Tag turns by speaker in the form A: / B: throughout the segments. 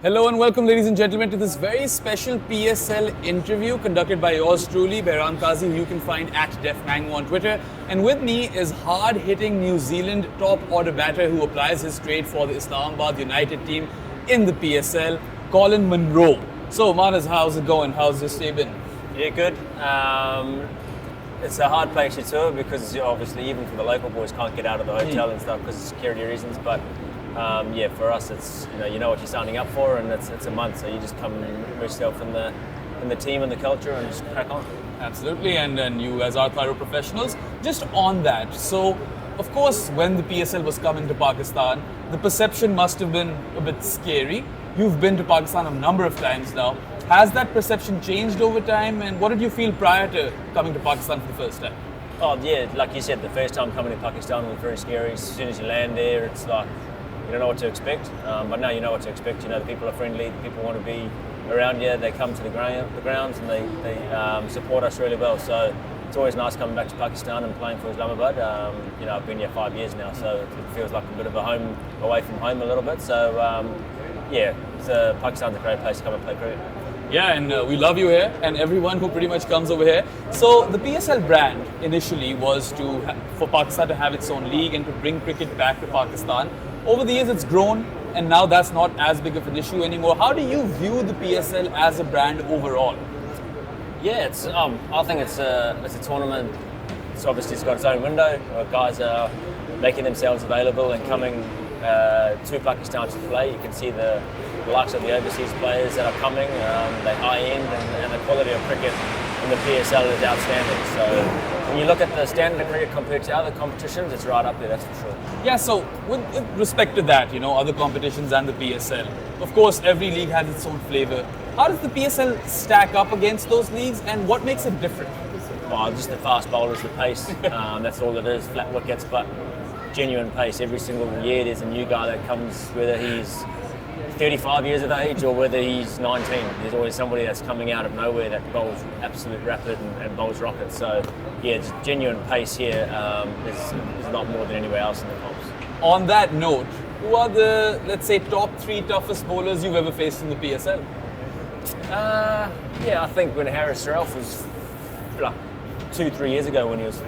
A: Hello and welcome, ladies and gentlemen, to this very special PSL interview conducted by yours truly, Behram Qazi, who you can find at DefMango on Twitter. And with me is hard-hitting New Zealand top-order batter who applies his trade for the Islamabad United team in the PSL, Colin Munro. So, Manas, how's it going? How's your stay been?
B: Yeah, good. It's a hard place to tour because obviously even for the local boys can't get out of the hotel and stuff because of security reasons. But yeah, for us, it's you know what you're signing up for, and it's a month, so you just come and immerse yourself in the team and the culture and just crack on.
A: Absolutely, and you as our thorough professionals, just on that. So, of course, when the PSL was coming to Pakistan, the perception must have been a bit scary. You've been to Pakistan a number of times now. Has that perception changed over time, and what did you feel prior to coming to Pakistan for the first time?
B: Oh yeah, like you said, the first time coming to Pakistan was very scary. As soon as you land there, it's like you don't know what to expect, but now you know what to expect. You know, the people are friendly, the people want to be around you, they come to the grounds and they support us really well. So it's always nice coming back to Pakistan and playing for Islamabad. You know, I've been here 5 years now, so it feels like a bit of a home away from home a little bit. So yeah, Pakistan's a great place to come and play cricket.
A: Yeah, and we love you here, and everyone who pretty much comes over here. So the PSL brand initially was for Pakistan to have its own league and to bring cricket back to Pakistan. Over the years, it's grown, and now that's not as big of an issue anymore. How do you view the PSL as a brand overall?
B: Yeah, it's I think it's a tournament. It's got its own window. Guys are making themselves available and coming to Pakistan to play. You can see the likes of the overseas players that are coming. They're high end, and the quality of cricket in the PSL is outstanding. So when you look at the standard of cricket compared to other competitions, it's right up there, that's for sure.
A: Yeah, so with respect to that, other competitions and the PSL, of course, every league has its own flavour. How does the PSL stack up against those leagues, and what makes it different?
B: Well, just the fast bowlers, the pace. That's all it is, flat wickets, but genuine pace. Every single year there's a new guy that comes, whether he's 35 years of age or whether he's 19. There's always somebody that's coming out of nowhere that bowls absolute rapid and bowls rockets. So yeah, it's genuine pace here. There's a lot more than anywhere else in the comps.
A: On that note, who are the, let's say, top 3 toughest bowlers you've ever faced in the PSL?
B: Yeah, I think when Harris Ralph was like 2-3 years ago when he was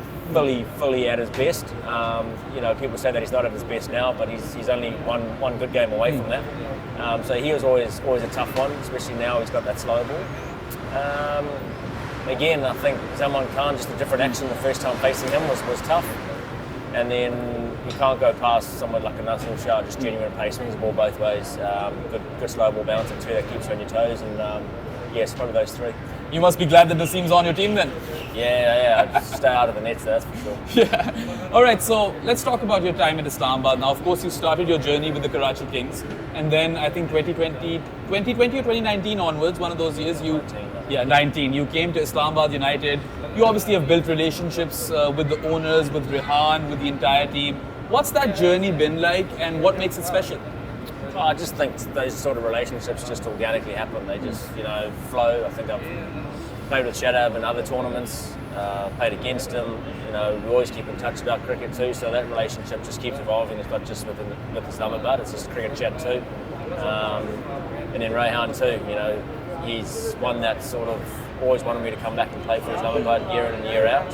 B: fully at his best. People say that he's not at his best now, but he's only one good game away from that. So he was always a tough one, especially now he's got that slow ball. Again, I think Salman Khan, just a different action the first time facing him was tough. And then you can't go past someone like a Nasir Shah, just genuine pace, swings the ball both ways. Good slow ball bouncer too that keeps you on your toes. And yes, probably those 3.
A: You must be glad that Naseem's on your team then.
B: Yeah, I'd stay out of the nets, that's for sure.
A: Yeah. All right, so let's talk about your time at Islamabad. Now, of course, you started your journey with the Karachi Kings, and then I think 2020 or 2019 onwards, one of those years, 19, you came to Islamabad United. You obviously have built relationships with the owners, with Rehan, with the entire team. What's that journey been like, and what makes it special?
B: I just think those sort of relationships just organically happen. They just, flow. I think I've played with Shadab in other tournaments, played against him. We always keep in touch about cricket too, so that relationship just keeps evolving. It's not just with Islamabad, it's just cricket chat too. And then Rehan too, he's one that sort of always wanted me to come back and play for Islamabad year in and year out.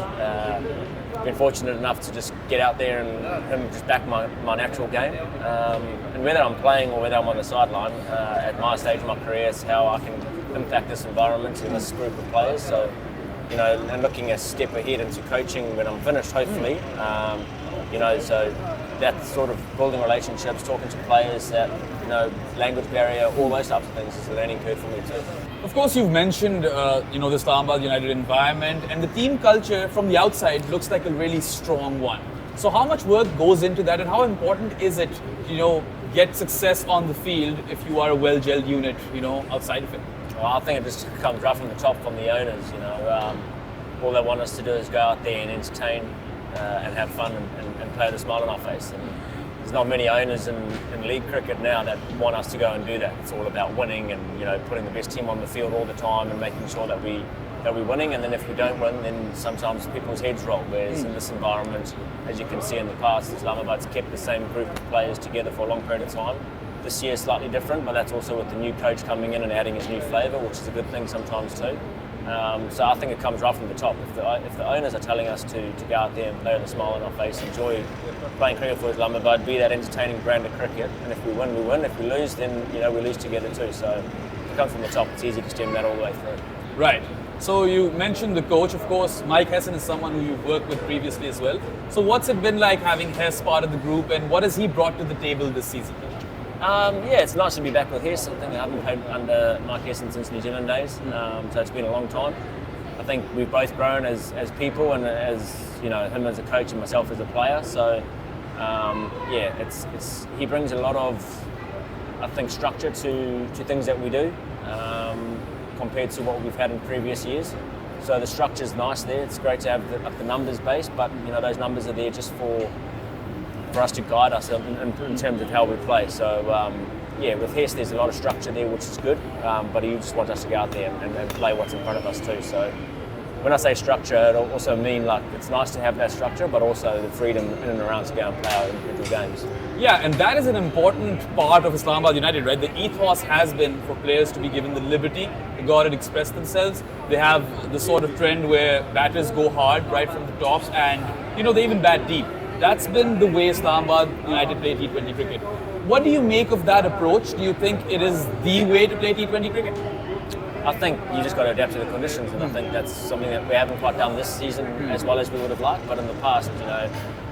B: Been fortunate enough to just get out there and just back my natural game. And whether I'm playing or whether I'm on the sideline, at my stage of my career, it's how I can impact this environment and this group of players. So, and looking a step ahead into coaching when I'm finished, hopefully. So that sort of building relationships, talking to players, that language barrier, all those types of things is a learning curve for me too.
A: Of course, you've mentioned the Islamabad United environment, and the team culture from the outside looks like a really strong one. So how much work goes into that, and how important is it, get success on the field if you are a well-gelled unit, outside of it?
B: Well, I think it just comes right from the top, from the owners. All they want us to do is go out there and entertain and have fun and play with a smile on our face. And there's not many owners in league cricket now that want us to go and do that. It's all about winning and putting the best team on the field all the time and making sure that we're winning. And then if we don't win, then sometimes people's heads roll. Whereas in this environment, as you can see in the past, Islamabad's kept the same group of players together for a long period of time. this year slightly different, but that's also with the new coach coming in and adding his new flavour, which is a good thing sometimes too. So I think it comes right from the top. If the owners are telling us to go out there and play with a smile on our face, enjoy playing cricket for Islamabad, be that entertaining brand of cricket, and if we win, we win. If we lose, then we lose together too. So if it comes from the top, it's easy to stem that all the way through.
A: Right. So you mentioned the coach, of course. Mike Hesson is someone who you've worked with previously as well. So what's it been like having Hess part of the group, and what has he brought to the table this season?
B: It's nice to be back with Hess. I think I haven't played under Mike Hesson since New Zealand days, so it's been a long time. I think we've both grown as people and as him as a coach and myself as a player. So he brings a lot of, I think, structure to things that we do. Compared to what we've had in previous years. So the structure's nice there. It's great to have the numbers based, but those numbers are there just for us to guide us in terms of how we play. So with Hess there's a lot of structure there, which is good, but he just wants us to go out there and play what's in front of us too. So when I say structure, it'll also mean like it's nice to have that structure, but also the freedom in and around to go and play our individual games.
A: Yeah, and that is an important part of Islamabad United, right? The ethos has been for players to be given the liberty to go out and express themselves. They have the sort of trend where batters go hard right from the tops, and they even bat deep. That's been the way Islamabad United play T20 cricket. What do you make of that approach? Do you think it is the way to play T20 cricket?
B: I think you just got to adapt to the conditions, and I think that's something that we haven't quite done this season as well as we would have liked. But in the past,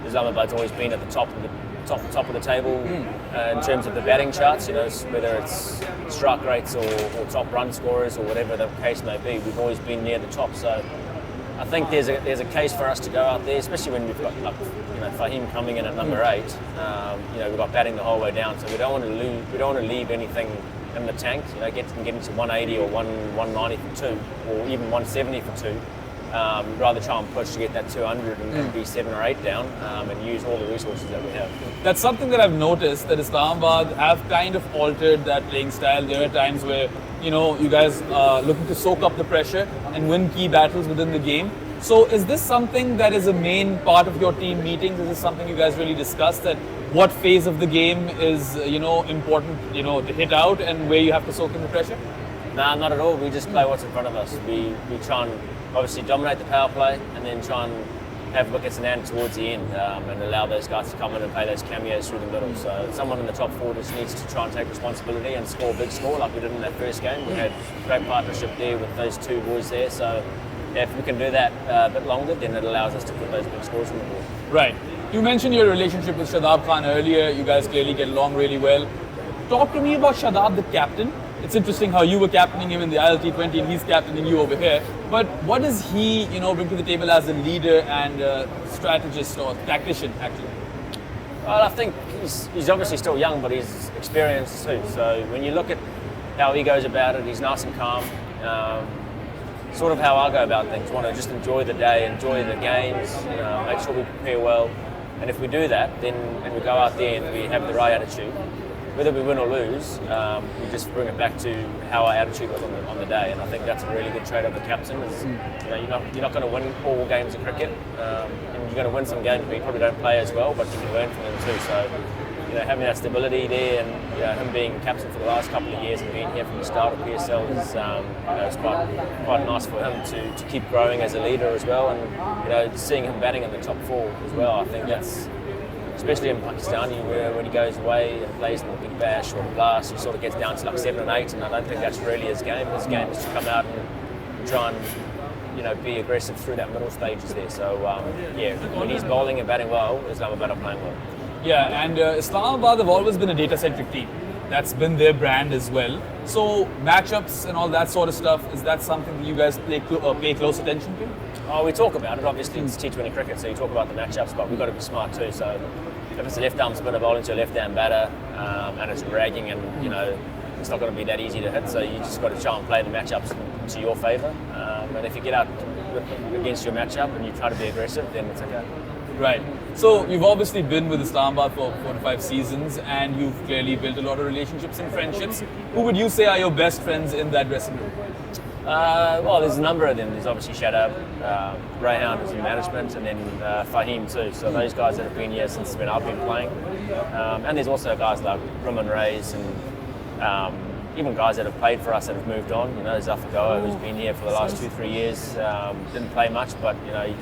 B: Islamabad's always been at the top of the table in terms of the batting charts. Whether it's strike rates or top run scorers or whatever the case may be, we've always been near the top. So I think there's a case for us to go out there, especially when we've got Fahim coming in at number 8. We've got batting the whole way down, so we don't want to lose. We don't want to leave anything in the tank. Getting to 180 or 190 for 2, or even 170 for 2. We'd rather try and push to get that 200 and be 7 or 8 down, and use all the resources that we have.
A: That's something that I've noticed, that Islamabad have kind of altered that playing style. There are times where you guys are looking to soak up the pressure and win key battles within the game. So is this something that is a main part of your team meetings? Is this something you guys really discuss, that what phase of the game is important to hit out and where you have to soak in the pressure?
B: Nah, not at all. We just play what's in front of us. We try and obviously dominate the power play, and then try and have wickets in hand towards the end, and allow those guys to come in and play those cameos through the middle. So someone in the top 4 just needs to try and take responsibility and score a big score like we did in that first game. We had great partnership there with those 2 boys there. So if we can do that a bit longer, then it allows us to put those big scores on the board.
A: Right. You mentioned your relationship with Shadab Khan earlier. You guys clearly get along really well. Talk to me about Shadab, the captain. It's interesting how you were captaining him in the ILT20 and he's captaining you over here. But what does he, bring to the table as a leader and a strategist or tactician, actually?
B: Well, I think he's obviously still young, but he's experienced too. So when you look at how he goes about it, he's nice and calm. Sort of how I go about things. Want to just enjoy the day, enjoy the games, make sure we prepare well. And if we do that, and we go out there and we have the right attitude, whether we win or lose, we just bring it back to how our attitude was on the day. And I think that's a really good trait of a captain. Is, you're not going to win all games of cricket, and you're going to win some games where you probably don't play as well, but you can learn from them too. So having that stability there, and him being captain for the last couple of years and being here from the start of PSL is it's quite nice for him to keep growing as a leader as well, and seeing him batting in the top 4 as well. I think that's, especially in Pakistani, where when he goes away and plays in the Big Bash or the Blast, he sort of gets down to like 7 and 8, and I don't think that's really his game. His game is to come out and try and be aggressive through that middle stages there. So when he's bowling and batting well, Islamabad are playing well.
A: Yeah, and Islamabad have always been a data-centric team. That's been their brand as well. So matchups and all that sort of stuff, is that something that you guys pay close attention to?
B: Oh, we talk about it. Obviously, it's T20 cricket, so you talk about the matchups, but we've got to be smart too. So if it's a left-arm spinner bowling to a left-hand batter, and it's dragging, and it's not going to be that easy to hit. So you just got to try and play the matchups to your favour. And if you get out against your matchup and you try to be aggressive, then it's okay.
A: Right. So you've obviously been with Islamabad for 4 to 5 seasons, and you've clearly built a lot of relationships and friendships. Who would you say are your best friends in that dressing room?
B: Well, there's a number of them. There's obviously Shadab, Greyhound is in management, and then Fahim too. So those guys that have been here since when I've been playing. And there's also guys like Roman Reyes and even guys that have played for us that have moved on. You know, Zafagoa, who's been here for the last 2-3 years, didn't play much, but you know, he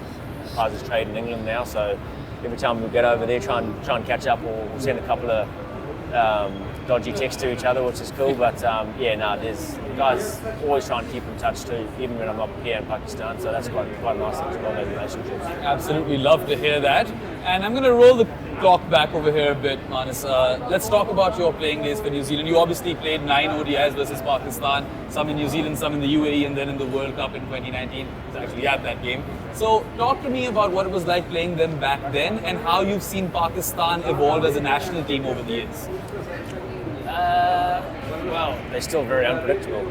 B: plays his trade in England now. So every time we get over there, try and catch up, or we'll send a couple of dodgy texts to each other, which is cool. But there's guys always try and keep in touch too, even when I'm up here in Pakistan. So that's quite nice to build those relationships.
A: Absolutely love to hear that. And I'm going to roll the clock back over here a bit, Manas. Let's talk about your playing days for New Zealand. You obviously played 9 ODIs versus Pakistan, some in New Zealand, some in the UAE, and then in the World Cup in 2019. I was actually at that game. So talk to me about what it was like playing them back then and how you've seen Pakistan evolve as a national team over the years.
B: Well, they're still very unpredictable.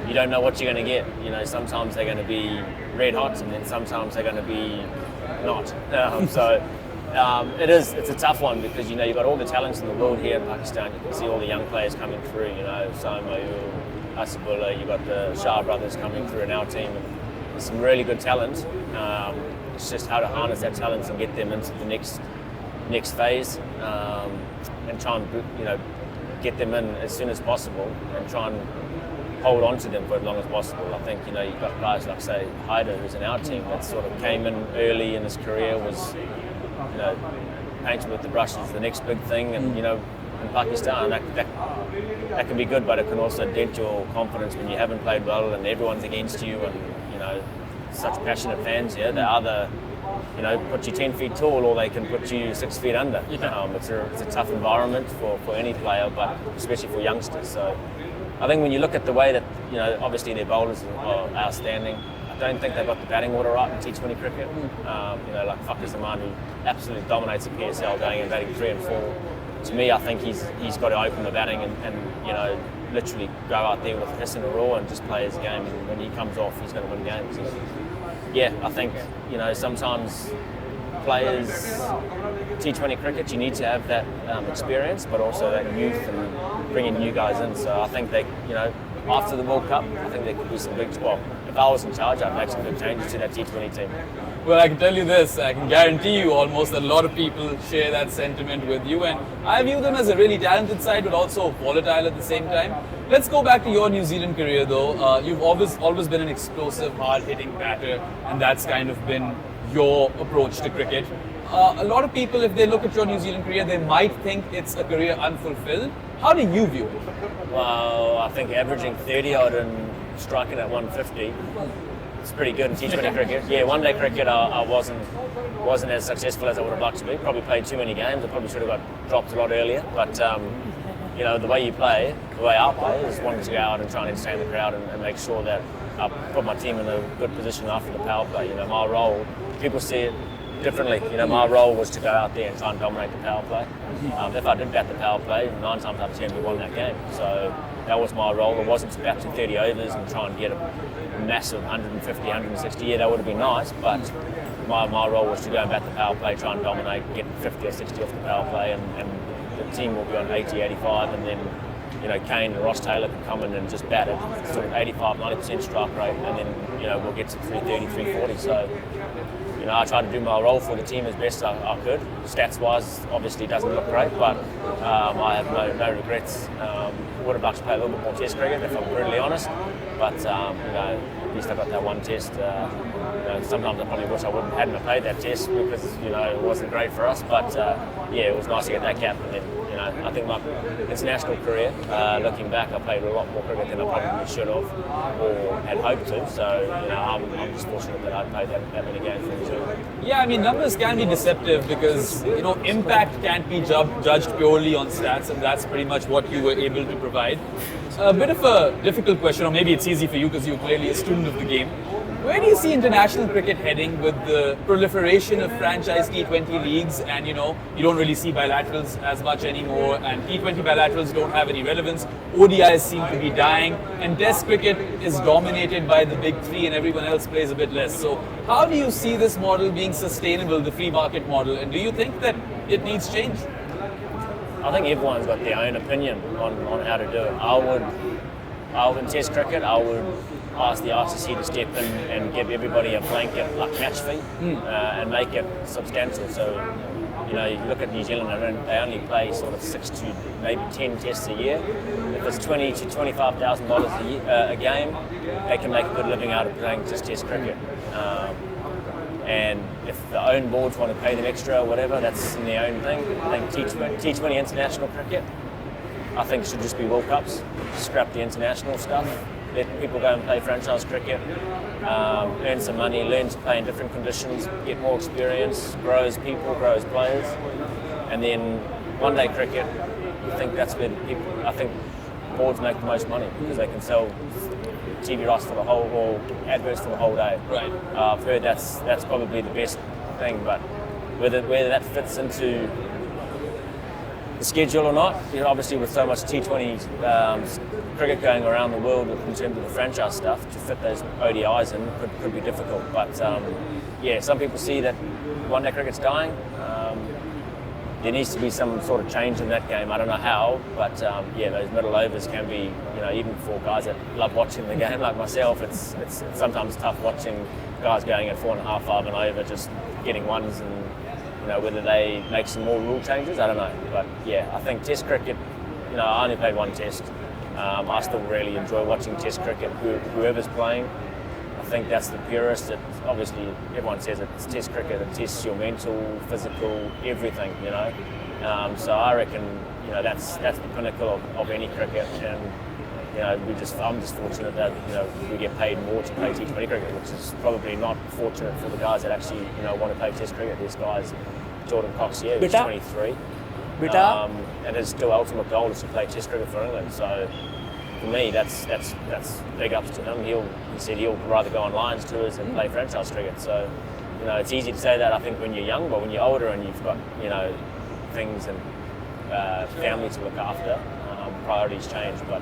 B: You don't know what you're going to get. You know, sometimes they're going to be red hot, and then sometimes they're going to be not. It's a tough one because, you know, you've got all the talents in the world here in Pakistan. You can see all the young players coming through, you know, Saimayu, Asabullah, you've got the Shah brothers coming through in our team. And there's some really good talent. It's just how to harness that talent and get them into the next phase, and try and, you know, get them in as soon as possible and try and hold on to them for as long as possible. I think, you know, you've got guys like, say, Haider, who's in our team, that sort of came in early in his career, was, you know, painted with the brush as the next big thing, and, you know, in Pakistan, that can be good, but it can also dent your confidence when you haven't played well and everyone's against you, and, you know, such passionate fans here. They either, you know, put you 10 feet tall, or they can put you 6 feet under. It's a tough environment for any player, but especially for youngsters. So I think when you look at the way that, you know, obviously their bowlers are outstanding. I don't think they've got the batting order right in T20 cricket. You know, like Fakhar Zaman, who absolutely dominates the PSL, going and batting 3 and 4. To me, I think he's got to open the batting and you know, literally go out there with a hiss and a roar and just play his game. And when he comes off, he's going to win games. And yeah, I think, you know, sometimes players, T20 cricket, you need to have that experience, but also that youth and bringing new guys in. So I think they, you know, after the World Cup, I think there could be some big, well, if I was in charge, I'd make some big changes to that T20 team.
A: Well, I can tell you this, I can guarantee you almost that a lot of people share that sentiment with you, and I view them as a really talented side, but also volatile at the same time. Let's go back to your New Zealand career though. You've always been an explosive, hard-hitting batter, and that's kind of been your approach to cricket. A lot of people, if they look at your New Zealand career, they might think it's a career unfulfilled. How do you view it?
B: Well, I think averaging 30 odd and striking at 150, it's pretty good in T20 cricket. Yeah, one-day cricket I wasn't as successful as I would have liked to be. Probably played too many games. I probably should have got dropped a lot earlier. But you know, the way you play, the way I play, is wanting to go out and try and entertain the crowd and make sure that I put my team in a good position after the power play. You know, my role, people see it differently. You know, my role was to go out there and try and dominate the power play. If I did bat the power play, 9 times out of 10 we won that game. So that was my role. It wasn't to bat to 30 overs and try and get a massive 150, 160. Yeah, that would have been nice, but my role was to go and bat the power play, try and dominate, get 50 or 60 off the power play, and the team will be on 80, 85, and then, you know, Kane and Ross Taylor can come in and just bat it, sort of 85, 90% strike rate, and then, you know, we'll get to 330, 340. So, you know, I tried to do my role for the team as best I could. Stats-wise, obviously it doesn't look great, but I have no regrets. Would have liked to play a little bit more Test cricket, if I'm brutally honest. But you know, at least I got that one Test. You know, sometimes I probably wish I hadn't played that Test because, you know, it wasn't great for us. But yeah, it was nice to get that cap. And then, you know, I think my international career, looking back, I played a lot more cricket than I probably should have or had hoped to. So, you know, I'm just fortunate that I played that many games for New Zealand.
A: Yeah, I mean, numbers can be deceptive because, you know, impact can't be judged purely on stats, and that's pretty much what you were able to provide. A bit of a difficult question, or maybe it's easy for you because you're clearly a student of the game. Where do you see international cricket heading with the proliferation of franchise T20 leagues, and, you know, you don't really see bilaterals as much anymore, and T20 bilaterals don't have any relevance, ODIs seem to be dying, and Test cricket is dominated by the big three and everyone else plays a bit less. So how do you see this model being sustainable, the free market model, and do you think that it needs change?
B: I think everyone's got their own opinion on how to do it. in Test cricket, I would ask the ICC to step in and give everybody a blanket match fee and make it substantial. So, you look at New Zealand, they only play sort of 6 to maybe 10 tests a year. If it's $20,000 to $25,000 a game, they can make a good living out of playing just Test cricket. And if the own boards want to pay them extra or whatever, that's in their own thing. I think T20 international cricket, I think should just be World Cups. Scrap the international stuff. Let people go and play franchise cricket, earn some money, learn to play in different conditions, get more experience, grow as people, grow as players. And then one-day cricket, I think that's where I think boards make the most money because they can sell TV rights for the whole, or adverts for the whole day.
A: Right.
B: I've heard that's probably the best thing, but whether that fits into the schedule or not, obviously with so much T20 cricket going around the world in terms of the franchise stuff, to fit those ODIs in could be difficult. But some people see that one-day cricket's dying. There needs to be some sort of change in that game. I don't know how, but those middle overs can be, even for guys that love watching the game like myself, it's sometimes tough watching guys going at 4.5, 5 and over, just getting ones, and whether they make some more rule changes, I don't know. But I think Test cricket, I only played one Test. I still really enjoy watching Test cricket, whoever's playing. I think that's the purest. Obviously, everyone says it's Test cricket. It tests your mental, physical, everything. So I reckon that's the pinnacle of any cricket. And I'm just fortunate that we get paid more to play T20 cricket, which is probably not fortunate for the guys that actually want to play Test cricket. There's guys, Jordan Cox here, who's 23, and his still ultimate goal is to play Test cricket for England. So for me, that's big ups to him. He said he'll rather go on Lions tours than play franchise cricket. So it's easy to say that, I think, when you're young, but when you're older and you've got things and family to look after, priorities change. But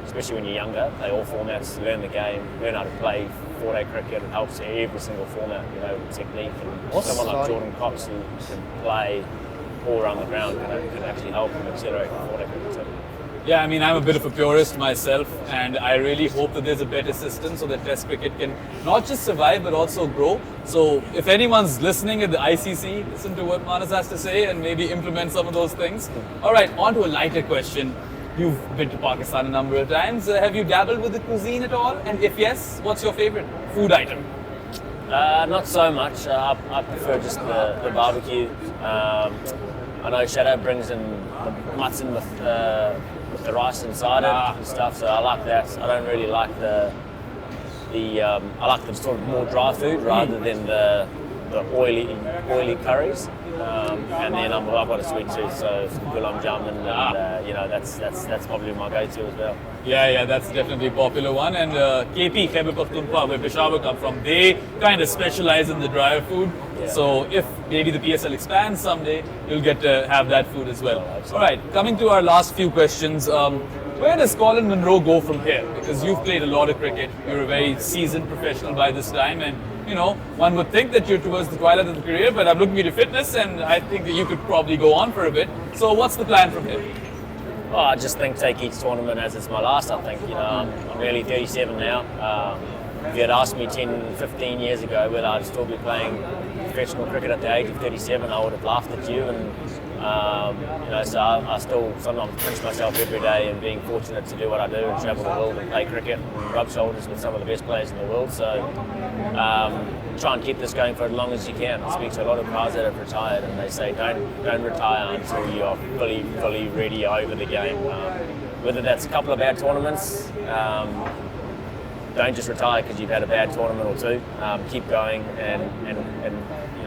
B: especially when you're younger, play all formats, learn the game, learn how to play 4-day cricket. It helps every single format, technique. And someone like Jordan Cox, who can play all around the ground, can actually help and accelerate 4-day cricket too.
A: Yeah, I mean, I'm a bit of a purist myself, and I really hope that there's a better system so that Test cricket can not just survive but also grow. So if anyone's listening at the ICC, listen to what Manas has to say and maybe implement some of those things. All right, on to a lighter question. You've been to Pakistan a number of times. Have you dabbled with the cuisine at all? And if yes, what's your favorite food item?
B: Not so much. I prefer just the barbecue. I know Shadow brings in the mutton with the rice inside it and stuff, so I like that. I don't really like I like the sort of more dry food rather than the oily curries. And then I've got a sweet tooth, so gulab jamun, and that's probably my go-to as well.
A: Yeah, that's definitely a popular one. And KP, Khyber Pakhtunkhwa, where Peshawar come from, they kind of specialize in the drier food. Yeah. So if maybe the PSL expands someday, you'll get to have that food as well. All right, coming to our last few questions. Where does Colin Munro go from here? Because you've played a lot of cricket. You're a very seasoned professional by this time, and one would think that you're towards the twilight of the career, but I'm looking at your fitness and I think that you could probably go on for a bit. So what's the plan from here?
B: Well, I just think take each tournament as it's my last, I think. I'm nearly 37 now. If you had asked me 10, 15 years ago whether I'd still be playing professional cricket at the age of 37, I would have laughed at you. And so I still sometimes pinch myself every day and being fortunate to do what I do and travel the world and play cricket and rub shoulders with some of the best players in the world. So try and keep this going for as long as you can. I speak to a lot of guys that have retired, and they say don't retire until you're fully ready over the game. Whether that's a couple of bad tournaments, don't just retire because you've had a bad tournament or two. Keep going, and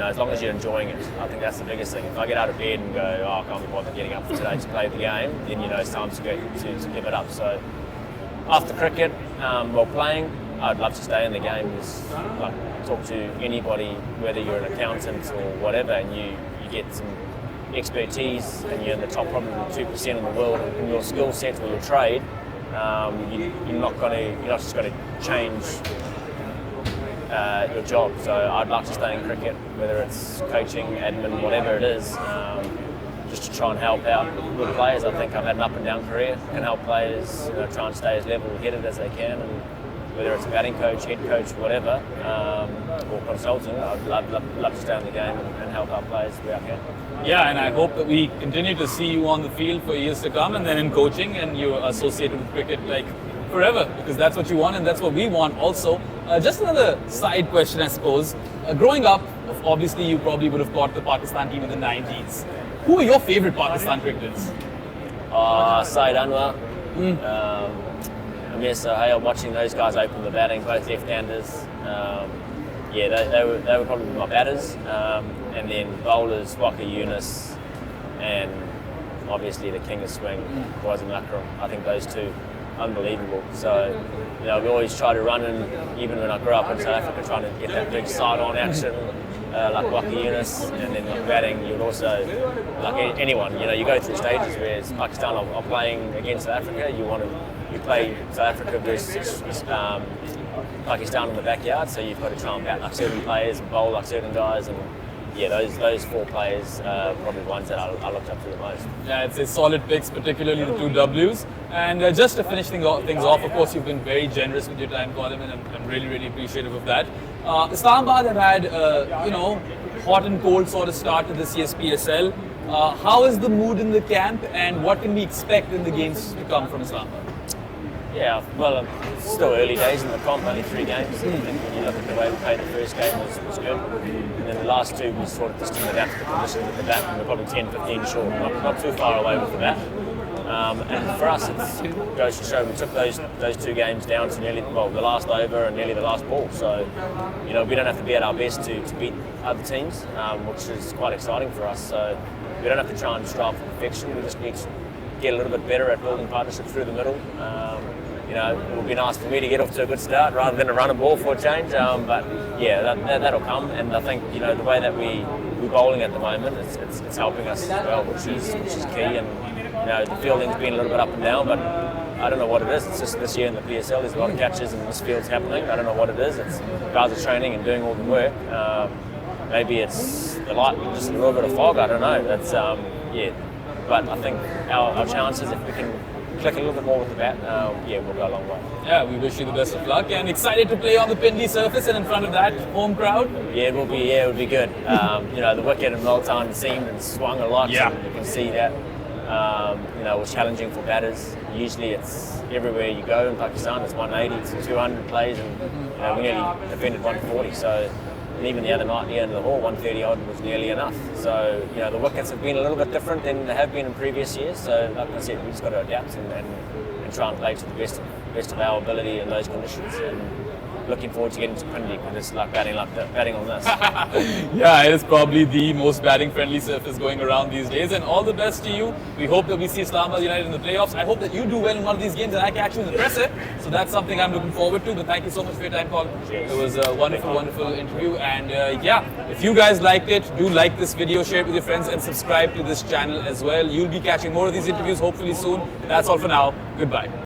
B: as long as you're enjoying it, I think that's the biggest thing. If I get out of bed and go, I can't be bothered getting up for today to play the game, then it's time to give it up. So after cricket, while playing, I'd love to stay in the game. Talk to anybody, whether you're an accountant or whatever, and you get some expertise, and you're in the top probably 2% in the world in your skill set or your trade. You're not just going to change your job. So I'd like to stay in cricket, whether it's coaching, admin, whatever it is. just to try and help out good players. I think I've had an up and down career, can help players try and stay as level-headed as they can, and whether it's a batting coach, head coach, whatever, or consultant, I'd love to stay in the game and help our players where I can.
A: Yeah, and I hope that we continue to see you on the field for years to come, and then in coaching, and you're associated with cricket like forever, because that's what you want and that's what we want also. Just another side question, I suppose. Growing up, obviously you probably would have caught the Pakistan team in the 90s. Who are your favourite Pakistan cricketers?
B: Saeed Anwar. Amir Sohail, watching those guys open the batting, both left-handers. They were probably my batters. And then bowlers, Waka Yunus, and obviously the king of swing, Wasim Akram. I think those two, unbelievable. So, we always try to run, and even when I grew up in South Africa, trying to get that big side-on action, like Waka Yunus, and then like batting, you'd also, like anyone, you go through stages where Pakistan are playing against South Africa, you play South Africa versus Pakistan in the backyard, so you've got to try and bat like certain players and bowl like certain guys, and those four players are probably the ones that I looked up to the most. Yeah,
A: it's solid picks, particularly the two Ws. And just to finish things off, of course, you've been very generous with your time, Colin, and I'm really, really appreciative of that. Islamabad have had, hot and cold sort of start to this year's PSL. How is the mood in the camp, and what can we expect in the games to come from Islamabad?
B: Yeah, well, it's still early days in the comp, only 3 games. I think when you look at the way we played the first game, was good. And then the last 2, we sort of just didn't adapt to the conditions with the bat, and we're probably 10, 15 short, not too far away with the bat. And for us, it goes to show we took those 2 games down to nearly, the last over and nearly the last ball. So, we don't have to be at our best to beat other teams, which is quite exciting for us. So we don't have to try and strive for perfection. We just need to get a little bit better at building partnerships through the middle. It would be nice for me to get off to a good start rather than a run and ball for a change. But yeah, that'll come. And I think the way that we're bowling at the moment, it's helping us as well, which is key. And the fielding's been a little bit up and down, but I don't know what it is. It's just this year in the PSL, there's a lot of catches and this field's happening. I don't know what it is. It's guys are training and doing all the work. Maybe it's the light, just a little bit of fog. I don't know. That's But I think our chances, if we can click a little bit more with the bat, we'll go a long way. Yeah, we wish you the best of luck, and excited to play on the Pindi surface and in front of that home crowd. Yeah, it will be good. The wicket in Multan seamed and swung a lot.
A: Yeah.
B: And you can see that. It was challenging for batters. Usually it's everywhere you go in Pakistan, it's 180 to 200 plays, and we nearly defended 140. So. And even the other night, the end of the ball, 130 odd was nearly enough. So, the wickets have been a little bit different than they have been in previous years. So, like I said, we've just got to adapt and try and play to the best of our ability in those conditions. And looking forward to getting to Pindi, because it's like batting on this.
A: Yeah, it is probably the most batting-friendly surface going around these days. And all the best to you. We hope that we see Islamabad United in the playoffs. I hope that you do well in one of these games and I catch you in the presser. So that's something I'm looking forward to. But thank you so much for your time, Colin. It was a wonderful interview. And if you guys liked it, do like this video, share it with your friends, and subscribe to this channel as well. You'll be catching more of these interviews hopefully soon. That's all for now. Goodbye.